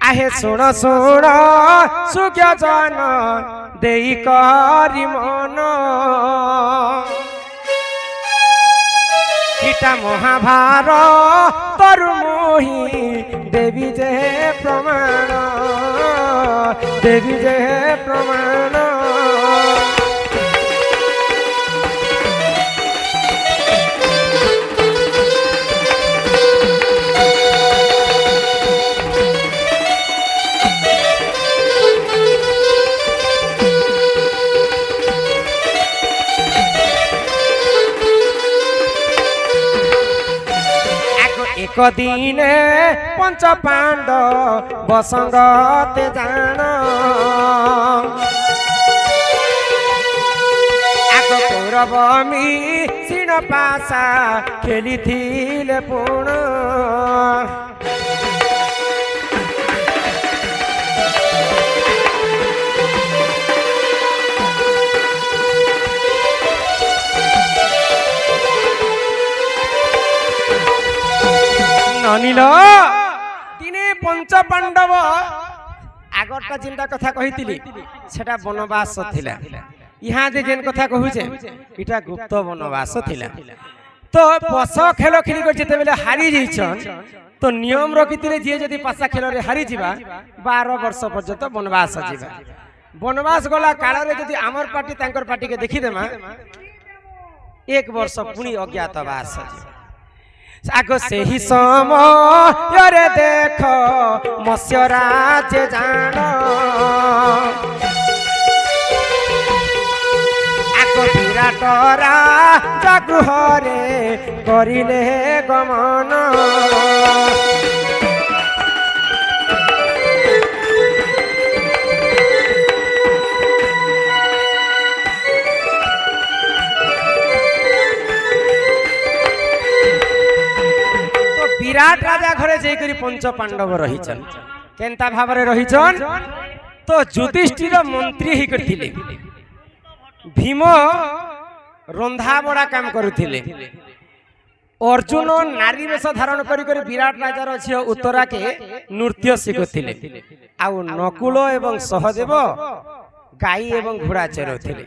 आहे शुण शुण सुज्ञ जन देई करी मन इटा महाभारत तरु मोही देवी जे प्रमाण देवी जे प्रमाण एक दिने पंच पांडव बसंगते जान आग कौरव मिशीण पासा खेली थिले पुण अनिल दिने पंच पांडव आगरटा जिनटा कथा कहितिली सेटा वनवास थिला यहाँ जे जेन कथा कहूचे इटा गुप्त वनवास थिला तो पस खेल खेली कर जेते बेले हारी जइछन तो नियम रखितिले जे जदी पासा खेल रे हारी जिबा 12 वर्ष पर्यंत वनवास जिबा वनवास गला काल रे जदी आमर पार्टी तांकर पार्टी के देखि देमा 1 वर्ष पुनी अज्ञातवास जिबा आग से ही समय रे देख मत्स्य राज जान आग विराट राजा गृह रे करिले गमन विराट राजा घरे जाइकरी पंच पांडव रहिछन केनता भावरे रहिछन तो युधिष्ठिर मंत्री ही करथिले भीम रंधा बड़ा काम करुथिले अर्जुन नारी वेश धारण करी करी विराट राजार झियो उत्तरा के नृत्य शिखुथिले आ नकुल एवं सहदेव गाई एवं घोड़ा चरौथिले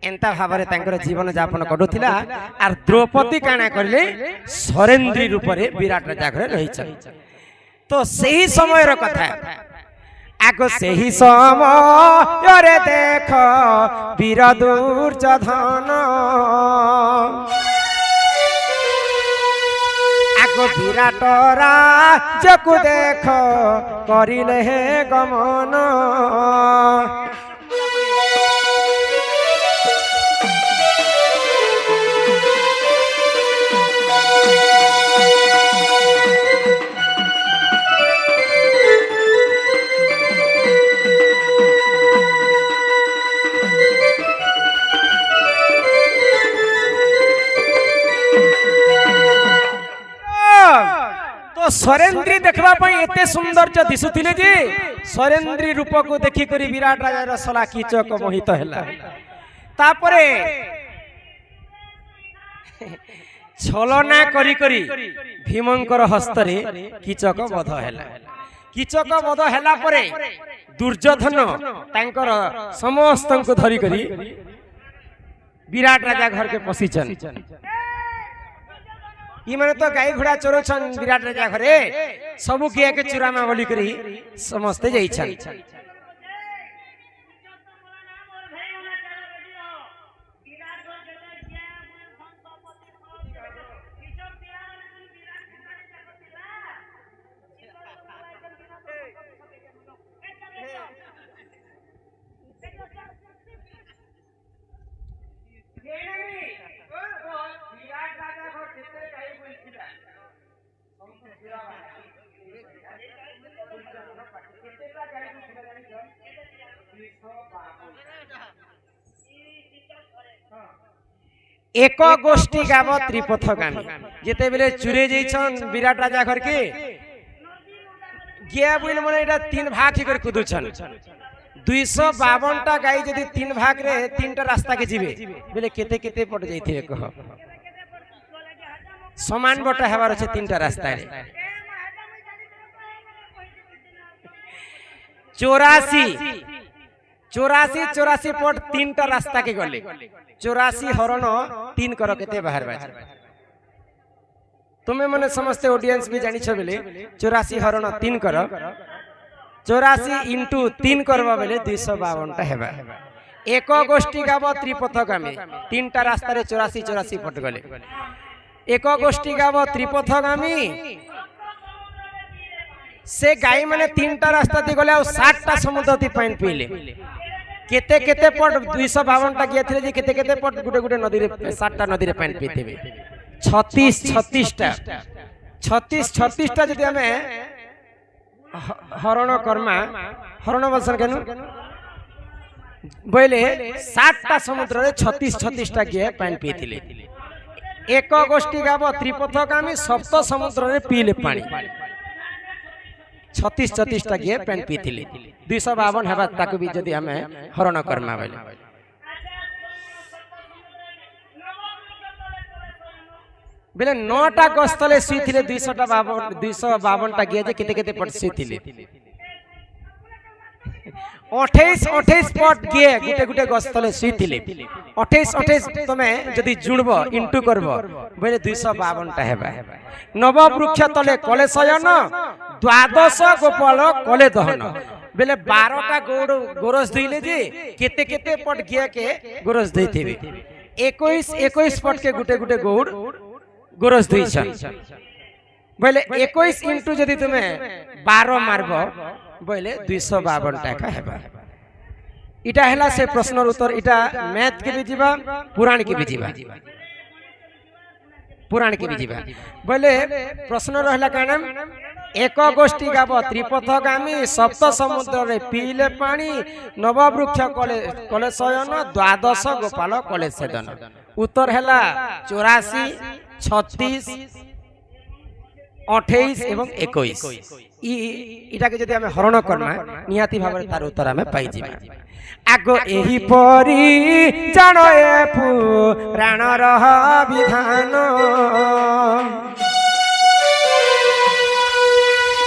एंता भावरे तांकर जीवन यापन करुथिला आर द्रौपदी काना करले सरेंद्री रूप रे विराट राजा घरे रहिछन तो सही समय रो कथा आगो सही समय रे देख वीर दुर्योधन आगो विराट राजा को देख करिले गमन तो सरेंद्री देखबा पई एते सौंदर्य दिसुथिले जे सरेंद्री रूप को देखि करी विराट राजा रसला कीचक मोहित हैला तापरे छलना करी करी भीमंकर हस्तरे कीचक वध हैला कीचक वध हैला परे दुर्योधन तांकर समस्त को धरी करी विराट राजा घर के पसीचन ई माने तो गाई घोड़ा चोरछन विराट राजा घरे सबु किया के चुरामा बोली करी समस्त जाइछन एक गोष्ठी गाव त्रिपथगामी जेते बेले चुरे जइछन विराट राजा घर के गया बुल माने एटा 3 भाग कर कुदुछन 252 टा गाई जदी 3 भाग रे 3 टा रास्ता के जिवे बेले केते केते पड़ जाइथिबे कह समान बटा हेबार छै 3 टा रास्ता रे चौरासी 84 पट 3टा रास्ता के गले 84 हरण 3 कर केते बाहर बाज तुम्हें मने समस्ते ऑडियंस भी जानी छ बेले 84 हरण 3 कर 84 इंटू 3 करबा बेले 252 टा हेबा एक गोष्ठी गाब त्रिपथगामी 3टा रास्ता रे 84 पट गले एक गोष्ठी गाब त्रिपथगामी से गाई माने 3टा रास्ता दी गले आ 60टा समुद्र ती पानी पीले केते केते पट 252 टा गिया थिले जे केते केते पट गुटे गुटे नदी रे 60टा नदी रे पानी पीतेबे 36 टा जदि हमें हरण कर्मा हरण बसन केनु बोले 60टा समुद्र रे 36 टा गिया पानी पीतिले एक गोष्ठी गाब त्रिपथगामी सप्त समुद्र रे पीले पानी 36 टा गिए पेन पीथिले 252 हेबा ताकू भी जदी हमें हरण कर्मा बेले बेले 9टा गस्तले सुइथिले 252 टा गिए जे केते केते पट सुइथिले 28 पट गिए गुटे गुटे गस्तले सुइथिले 28 तमे जदी जुड़बो इंटू करबो बेले 252 टा हेबा नव वृक्ष तले कले शयन 12 गोपाल कले दहन बेले 12टा गोरस धइले जे केते केते पट गिया के गोरस देथिबे 21 पट के गुटे गुटे गौड़ गोरस धइछन बेले 21 इंटू जदी तुमे 12 मारबो बोले 252 टाका हेबा इटा हैला से प्रश्नर उत्तर इटा मैथ के भी जीवा पुराण के भी जीवा बोले प्रश्न रहला कानम एक गोष्ठी गाब त्रिपथगामी सप्त समुद्र रे पीले पानी नव वृक्ष कले शयन 12 गोपाल कले सेदन उत्तर हैला 84 36 28 एवं 21 इटा के जदि हमें हरण करना निहाती भाव तार उत्तर हमें पाई जीवा आगो एही परी जानो ए पुराण रह विधान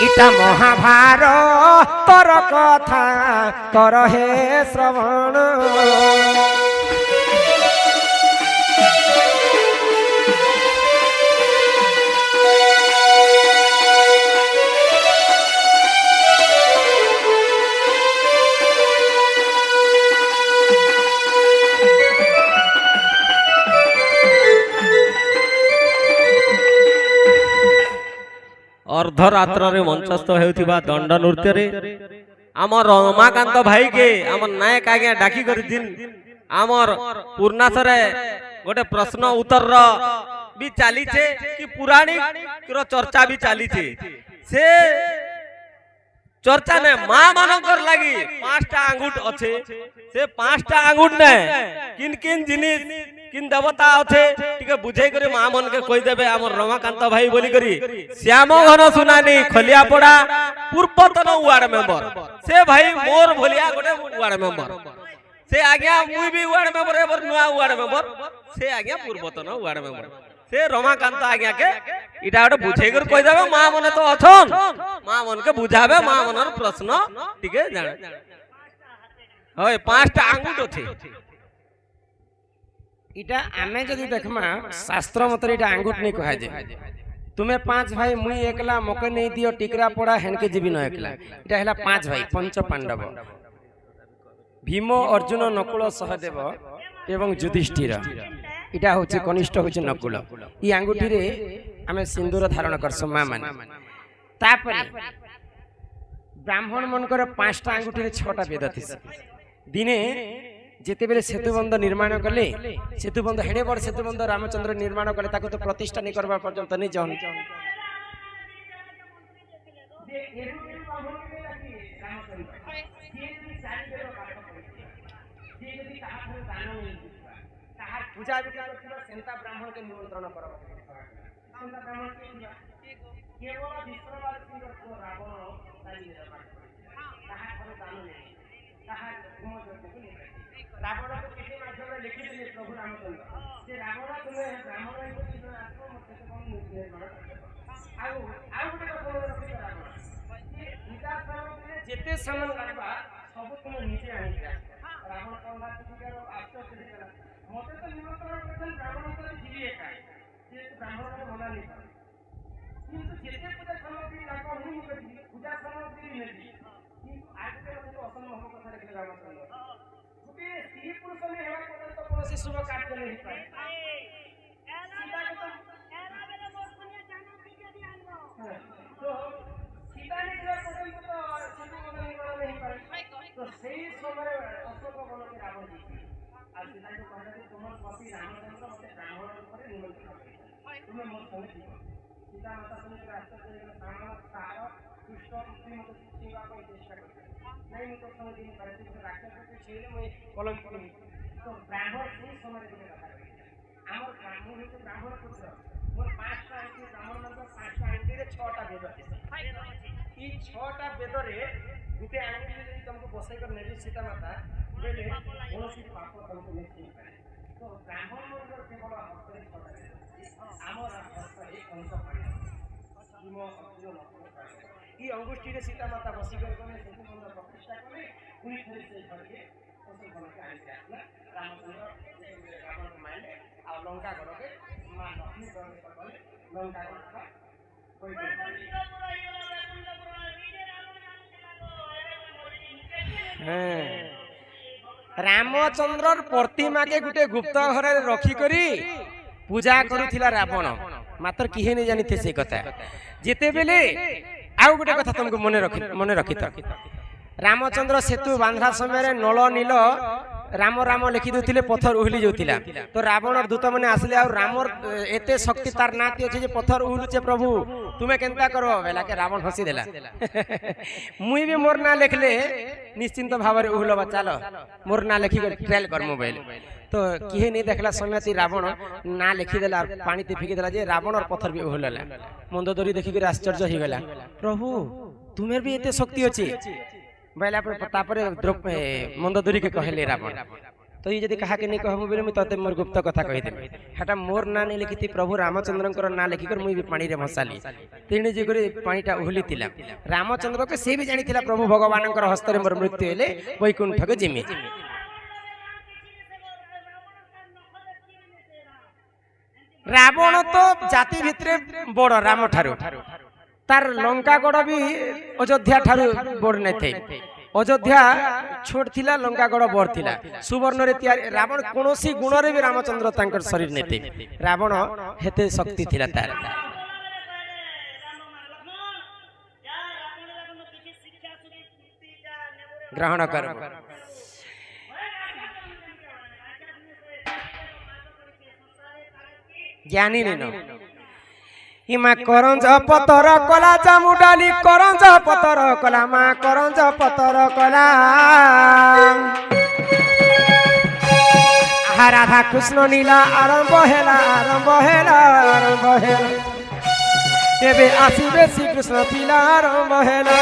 इटा महाभारत तर कथा कर हे श्रवण अर्धरात्र रे मंचस्थ हेउथिबा दंड नृत्य रे आमर रमाकांत भाई के आमर नायक आज्ञा डाकी कर दिन आमर पूर्णासरे गोटे प्रश्न उत्तर रो भी चाली छे कि पुराणिक रो चर्चा भी चाली छे से चर्चा ने मां मानकर लागी 5टा आंगुठ अच्छे से 5टा आंगुठ ने किन किन जिनिस किन देवता अच्छे टिके बुझाई करी मां मन के कहि देबे हमर रमाकांत भाई बोली करी श्याम घन सुनानी खलियापड़ा पूर्वतन वार्ड मेंबर से भाई मोर भलिया गोटे वार्ड मेंबर से आज्ञा मुई भी वार्ड मेंबर एबर नुआ वार्ड मेंबर से आज्ञा पूर्वतन वार्ड मेंबर से रमाकांत आज्ञा के इटा गोटे बुझाई कर कहि देबे मां मन तो अछन मां मन के बुझाबे मां मनर प्रश्न टिके जाने होय 5टा आंगुठ अछि इटा आमे जदि देखमा शास्त्र मत इटा आंगुठ नहीं कहा जाय तुम्हें 5 भाई मुई एकला मके नहीं दियो टिकरा पड़ा हेनके जीवी न एकला इटा हैला 5 भाई पंच पांडव भीम अर्जुन नकुल सहदेव एवं युधिष्ठिर इटा होचे कनिष्ठ होचे नकुल ई आंगुठी रे आमे सिंदूर धारण करसु मा माने तापरे ब्राह्मण मनकर 5टा आंगुठी रे 6टा वेद थिस दिने जेते बेले सेतुबंध निर्माण कले सेतुबंध हेडे बड़ सेतुबंध रामचंद्र निर्माण कले ताको तो प्रतिष्ठा नहीं करबा पर्यंत नहीं जान पूजा विकार सेंता ब्राह्मण के निमंत्रण करबा सेंता ब्राह्मण के केवल विश्ववाद सिंह को रावण ताली देबा ताहा पर दान नहीं ताहा घुम जोते रावण को किसी माध्यम में लिखि दिए प्रभु रामचंद्र से रावण तुम्हें ब्राह्मण को किसी आत्मा मत से कम निर्माण आ गोटे को रखि रावण ये विकास যেতে সামান লাগবা সব তুমি নিজে আনিতে আসবে রাবণ কন্যা দিদিকার আশ্চর্য হয়ে গেল মতে তো নিমন্ত্রণ করেছেন ব্রাহ্মণদের দিবি একাই যেহেতু ব্রাহ্মণরা মনা নেই কিন্তু যেতে পূজা সামগ্রী লাগবা উনি মুখে দিবি পূজা সামগ্রী নেবি কিন্তু আজকে কিন্তু অসম্ভব কথা রেখে রামচন্দ্র গোটে স্ত্রী পুরুষ নেই হেবা পর্যন্ত কৌশি শুভ কার্য নেই পারে তো সীতা নিজের পর্যন্ত তো সেতু কথা নির্মাণ নেই পারে তো সেই সময় অশোক বলকে রাবণ দিচ্ছে আর সীতাকে কথা যে তোমার পতি রামচন্দ্র মতে ব্রাহ্মণের উপরে নিমন্ত্রণ করেছে তুমি মোর সঙ্গে দিব সীতা মাতা সঙ্গে রাস্তা চলে গেলে ব্রাহ্মণ তার দুষ্ট মতো সেবা করে চেষ্টা করছে নাই আমি তোর সঙ্গে দিন পারে তুই রাক্ষসকে ছেড়ে মই কলম কলম তো ব্রাহ্মণ সেই সময় দিকে কথা বলেছে আমার ব্রাহ্মণ হচ্ছে ব্রাহ্মণ পুত্র মোর 5টা আংটি ব্রাহ্মণ মধ্যে 5টা আংটিরে 6টা বেদ আছে এই 6টা বেদরে দুটো আংটি যদি তোমাকে বসাই করে নেবি সীতা মাতা বলে কৌশি পাপ তোমাকে নিশ্চিত করে তো ব্রাহ্মণ মন্ডল কেবল হস্তরে 6টা বেদ আমার হস্তরে পঞ্চপাণ্ড এই অঙ্গুষ্ঠীরে সীতা মাতা বসিবার করে সেতু মন্দির প্রতিষ্ঠা করে উনি ফেরে সেই ঘরকে অশোককে আনতে আসলে রামচন্দ্র রাবণ মাইলে আর লঙ্কা গড়কে মা লক্ষ্মী গড়কে বলে লঙ্কা গড়টা রামচন্দ্রর প্রতিমাকে গোটে গুপ্ত ঘরে রখি করি পূজা করুথিলা রাবণ মাত্র কিহে নি জানিতে সেই কথা যেতেবেলে আউ গোটে কথা তোমাকে মনে রখিত রামচন্দ্র সেতু বাঁধা সময় নল নীল রাম রাম লিখি দেউଥିଲେ পথর উহলি যাଉଥିଲା তো রাবণর দূত মানে আসলে আর রামর এতে শক্তি তার নাতি আছে যে পথর উহলুছে প্রভু তুমি কেনতা করো বেলাকে রাবণ হসি দেলা মুই বি মোর না লিখলে নিশ্চিন্ত ভাবে উহলবা চালো মোর না লিখি ট্রায়াল কর মোবাইল তো কিহে নি দেখলা সময়তি রাবণ না লিখি দেলা আর পানিতে ফিকি দেলা যে রাবণর পথর বি উহললা মন্দোদরি দেখি করে আশ্চর্য হই গলা প্রভু তুমের বি এতে শক্তি আছে বাইলা তারপরে মন্দোদরি কে কহেলে রাবণ তো এই যদি কাহাকে নি कहबो बेले मु तते मोर गुप्त कथा कहि देबे हटा मोर ना ने लिखिति प्रभु रामचंद्रकर ना लिखि कर मुई पानी रे भसाली तिने जे करे पानीटा उहली तिला रामचंद्र के से भी जानि थिला प्रभु भगवानकर हस्त रे मोर मृत्यु हेले वैकुंठ के जिमि रावण तो जाति भितरे बड़ राम ठारू तार लंका गड़ भी अयोध्या ठारू बड़ नै थे अयोध्या छोट थिला लंका गड़ बड़ थिला सुवर्ण रे तैयारी रावण कोनोसी गुण रे भी रामचंद्र तांकर शरीर नै थे रावण हेते शक्ति थिला तार ग्रहण कर ज्ञानी नेनो इमा करंज पतर कला जामुडाली करंज पतर कला मा करंज पतर कला राधा कृष्ण नीला आरंभ हेला एबे आसीबे श्री कृष्ण पीला आरंभ हेला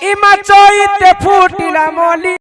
इमा चैते फुटिला मली